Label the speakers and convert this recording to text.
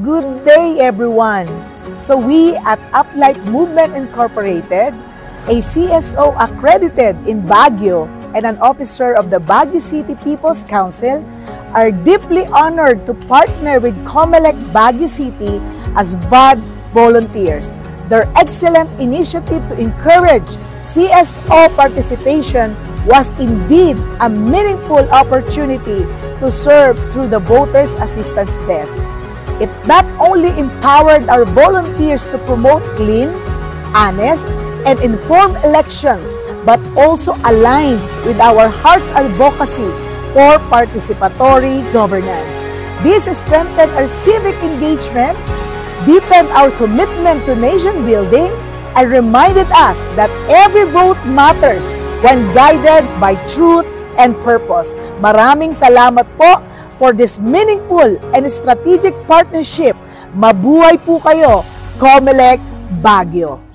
Speaker 1: Good day, everyone! So we at Uplife Movement Incorporated, a CSO accredited in Baguio and an officer of the Baguio City People's Council, are deeply honored to partner with COMELEC Baguio City as VOD volunteers. Their excellent initiative to encourage CSO participation was indeed a meaningful opportunity to serve through the Voters Assistance Desk. It not only empowered our volunteers to promote clean, honest, and informed elections, but also aligned with our heart's advocacy for participatory governance. This strengthened our civic engagement, deepened our commitment to nation building, and reminded us that every vote matters when guided by truth and purpose. Maraming salamat po for this meaningful and strategic partnership. Mabuhay po kayo, COMELEC Baguio!